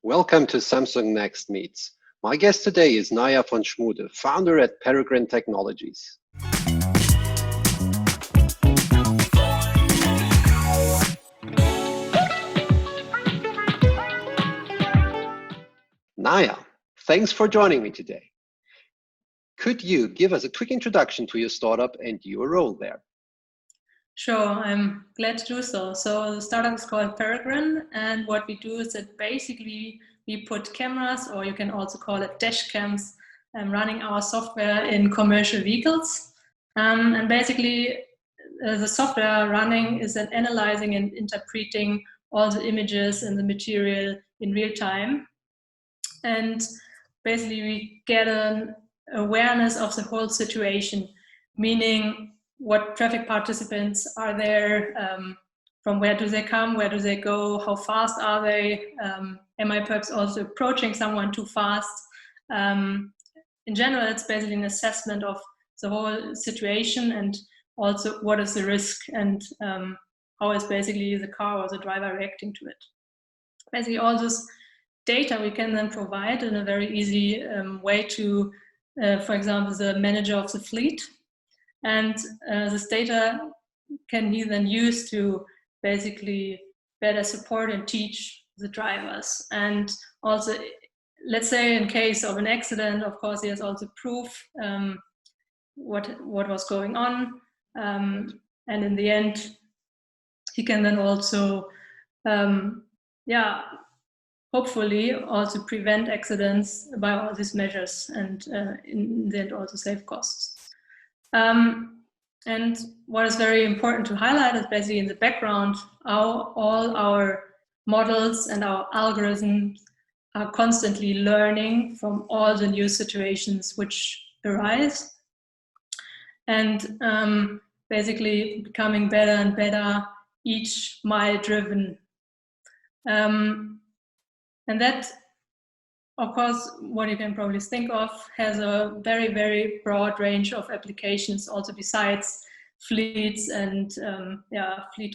Welcome to Samsung Next Meets. My guest today is Naja von Schmude, founder at Peregrine Technologies. Naja, thanks for joining me today. Could you give us a quick introduction to your startup and your role there? Sure, I'm glad to do so. So the startup is called Peregrine, and what we do is that basically we put cameras, or you can also call it dash cams, running our software in commercial vehicles. And basically the software running is then analyzing and interpreting all the images and the material in real time. And basically we get an awareness of the whole situation, meaning what traffic participants are there, from where do they come, where do they go, how fast are they, am I perhaps also approaching someone too fast? In general, it's basically an assessment of the whole situation and also what is the risk and how is basically the car or the driver reacting to it. Basically all this data we can then provide in a very easy way to, for example, the manager of the fleet. And this data can he then use to basically better support and teach the drivers. And also, let's say in case of an accident, of course, he has also proof what was going on. And in the end, he can then also, hopefully also prevent accidents by all these measures and in the end also save costs. And what is very important to highlight is basically in the background, how all our models and our algorithms are constantly learning from all the new situations which arise and basically becoming better and better each mile driven. And that, of course, what you can probably think of has a very, very broad range of applications also besides fleets and fleet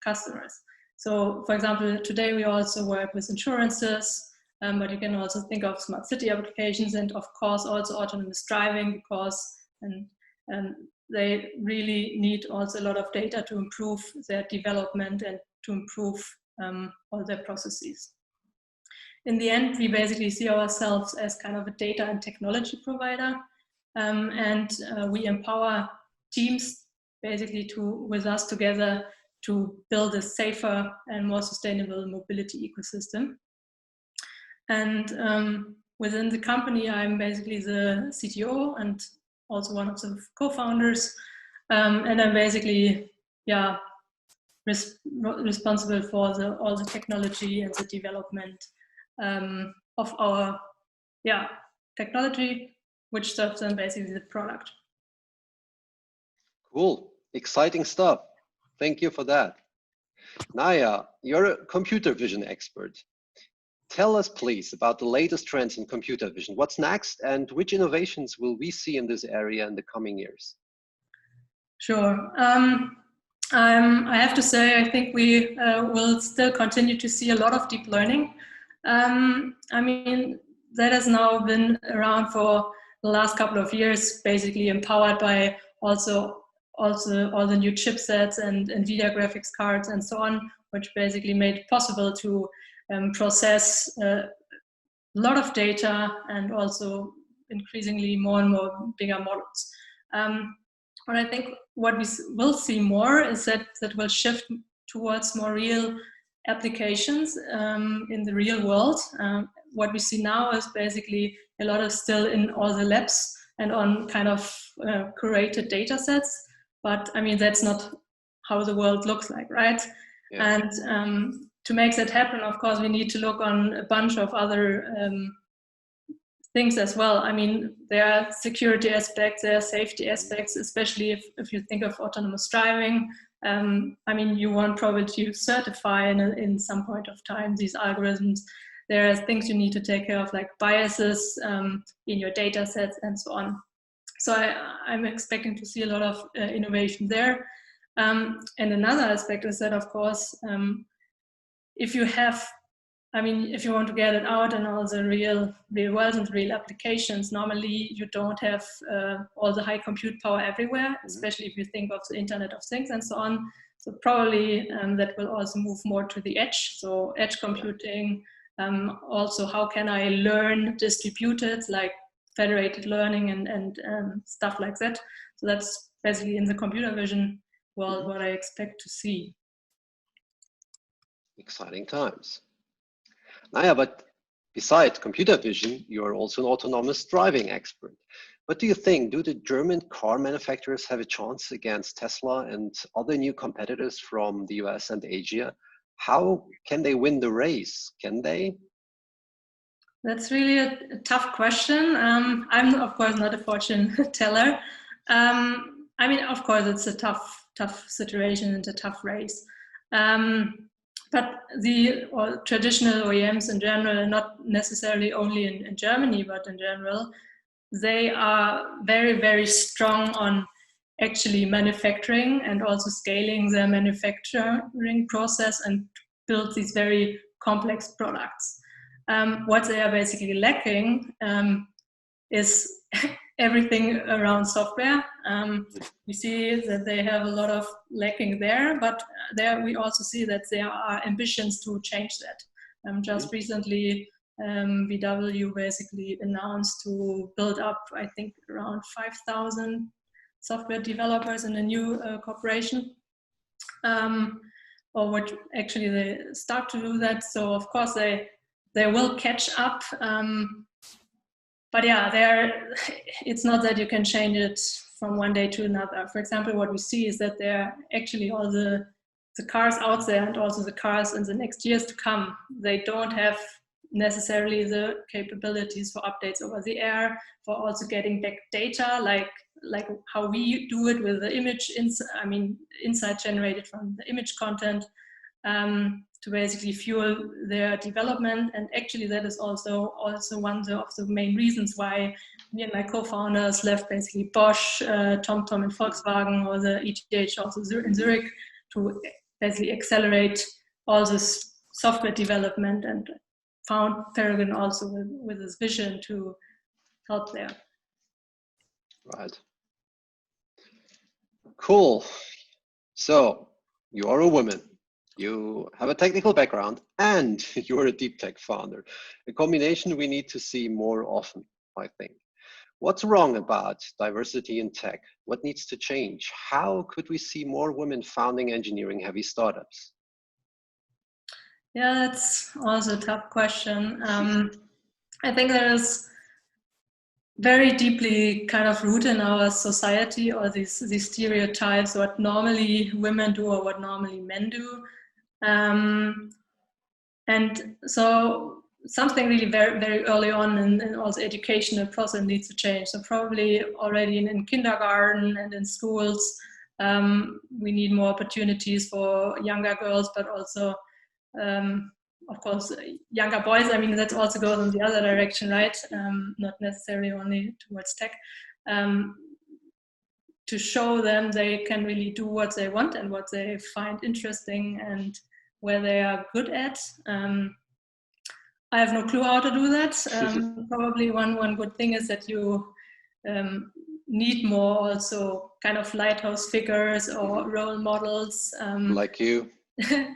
customers. So, for example, today we also work with insurances, but you can also think of smart city applications and, of course, also autonomous driving because they really need also a lot of data to improve their development and to improve all their processes. In the end, we basically see ourselves as kind of a data and technology provider, and we empower teams basically with us together to build a safer and more sustainable mobility ecosystem. And within the company, I'm basically the CTO and also one of the co-founders, and I'm basically responsible for all the technology and the development of our technology, which serves then basically the product. Cool, exciting stuff. Thank you for that. Naja, you're a computer vision expert. Tell us please about the latest trends in computer vision. What's next and which innovations will we see in this area in the coming years? Sure. I have to say, I think we will still continue to see a lot of deep learning. I mean, that has now been around for the last couple of years, basically empowered by also all the new chipsets and NVIDIA graphics cards and so on, which basically made it possible to process a lot of data and also increasingly more and more bigger models. But I think what we will see more is that will shift towards more real applications in the real world. What we see now is basically a lot of still in all the labs and on kind of curated data sets. But I mean, that's not how the world looks like, right? Yeah. And to make that happen, of course, we need to look on a bunch of other things as well. I mean, there are security aspects, there are safety aspects, especially if you think of autonomous driving. I mean, you want probably to certify in some point of time these algorithms. There are things you need to take care of, like biases in your data sets and so on. So I'm expecting to see a lot of innovation there. And another aspect is that, of course, if you have I mean, if you want to get it out and all the real world and real applications, normally you don't have all the high compute power everywhere, especially if you think of the Internet of Things and so on. So probably that will also move more to the edge. So edge computing. Also, how can I learn distributed, like federated learning and stuff like that. So that's basically in the computer vision world what I expect to see. Exciting times. Naja, but besides computer vision, you are also an autonomous driving expert. What do you think? Do the German car manufacturers have a chance against Tesla and other new competitors from the US and Asia? How can they win the race? Can they? That's really a tough question. I'm, of course, not a fortune teller. I mean, of course, it's a tough situation and a tough race. But the traditional OEMs in general, not necessarily only in Germany, but in general, they are very, very strong on actually manufacturing and also scaling their manufacturing process and build these very complex products. What they are basically lacking is everything around software. We see that they have a lot of lacking there, but there we also see that there are ambitions to change that. Just recently, VW basically announced to build up, I think, around 5,000 software developers in a new corporation. Or what actually they start to do that. So of course they will catch up. But yeah, it's not that you can change it from one day to another. For example, what we see is that there are actually all the cars out there and also the cars in the next years to come, they don't have necessarily the capabilities for updates over the air, for also getting back data, like how we do it with the image, insight generated from the image content, to basically fuel their development. And actually that is also one of the main reasons why me and my co-founders left basically Bosch, TomTom and Volkswagen, or the ETH also in Zurich, to basically accelerate all this software development, and found Peregrine also with this vision to help there. Right. Cool. So you are a woman. You have a technical background and you're a deep tech founder. A combination we need to see more often, I think. What's wrong about diversity in tech? What needs to change? How could we see more women founding engineering heavy startups? Yeah, that's also a tough question. I think there is very deeply kind of rooted in our society, or these stereotypes, what normally women do or what normally men do. And so something really very, very early on in also educational process needs to change. So probably already in kindergarten and in schools, we need more opportunities for younger girls, but also, of course, younger boys. I mean, that also goes in the other direction, right? Not necessarily only towards tech. To show them they can really do what they want and what they find interesting and where they are good at. I have no clue how to do that. Probably one good thing is that you need more also kind of lighthouse figures or role models. Like you.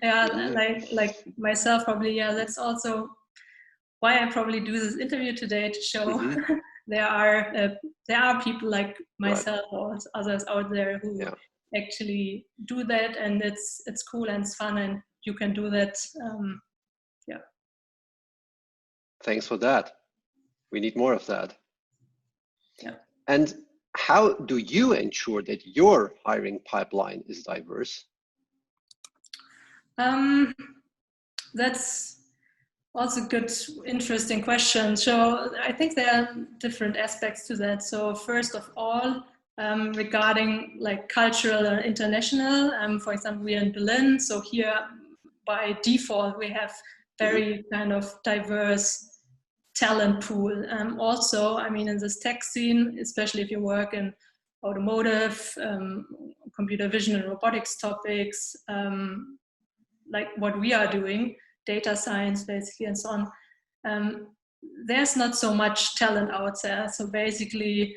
Yeah, like myself probably. Yeah, that's also why I probably do this interview today, to show there are people like myself or others out there who actually do that, and it's cool and it's fun, and you can do that. Yeah. Thanks for that. We need more of that. Yeah. And how do you ensure that your hiring pipeline is diverse? That's also a good, interesting question. So I think there are different aspects to that. So first of all, regarding like cultural and international, for example, we are in Berlin. So here by default, we have very kind of diverse talent pool. Also, I mean, in this tech scene, especially if you work in automotive, computer vision and robotics topics, like what we are doing, data science basically and so on. There's not so much talent out there. So basically,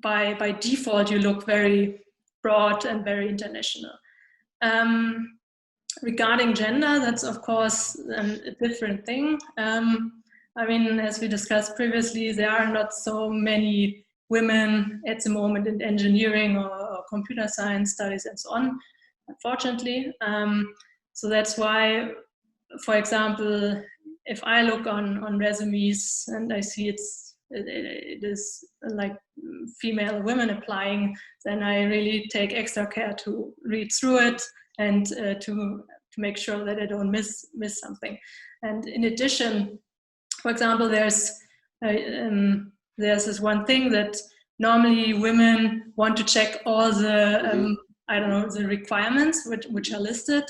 by default, you look very broad and very international. Regarding gender, that's of course a different thing. I mean, as we discussed previously, there are not so many women at the moment in engineering or computer science studies and so on, unfortunately. So that's why, for example, if I look on resumes and I see it is like female women applying, then I really take extra care to read through it and to make sure that I don't miss something. And in addition, for example, there's this one thing that normally women want to check all the I don't know, the requirements which are listed,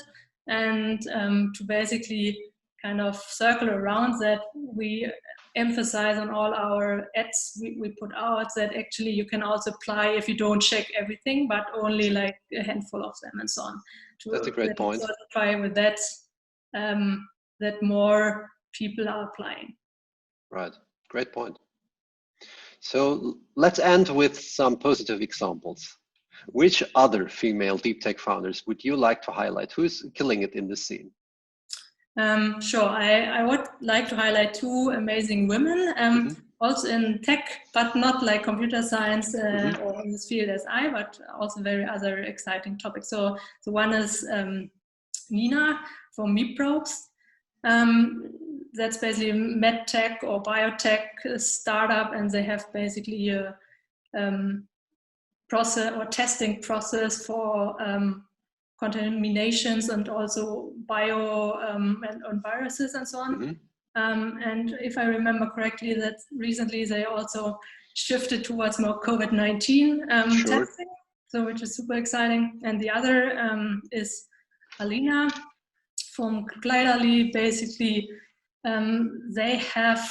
and to basically kind of circle around that, we emphasize on all our ads we put out that actually you can also apply if you don't check everything, but only like a handful of them and so on. That's a great point. Also try with that, that more people are applying. Right, great point. So let's end with some positive examples. Which other female deep tech founders would you like to highlight? Who's killing it in this scene? Sure, I would like to highlight two amazing women, also in tech, but not like computer science or in this field as I, but also very other exciting topics. So the one is Nina from MiProbes. That's basically a medtech or biotech startup, and they have basically a process or testing process for contaminations and also bio and viruses and so on. And if I remember correctly, that recently they also shifted towards more COVID-19 testing, so which is super exciting. And the other is Alina from Kleiderly. Basically, they have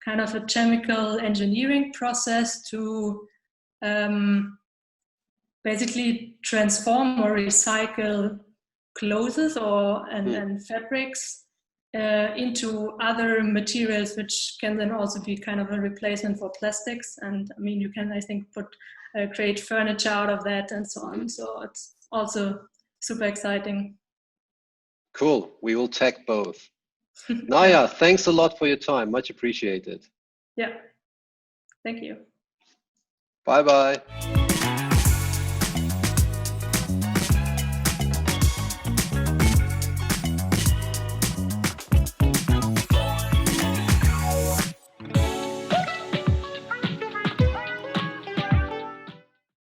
kind of a chemical engineering process to basically transform or recycle clothes and fabrics into other materials, which can then also be kind of a replacement for plastics. And I mean, you can, I think, create furniture out of that and so on. So it's also super exciting. Cool. We will tag both. Naja, thanks a lot for your time. Much appreciated. Yeah. Thank you. Bye-bye.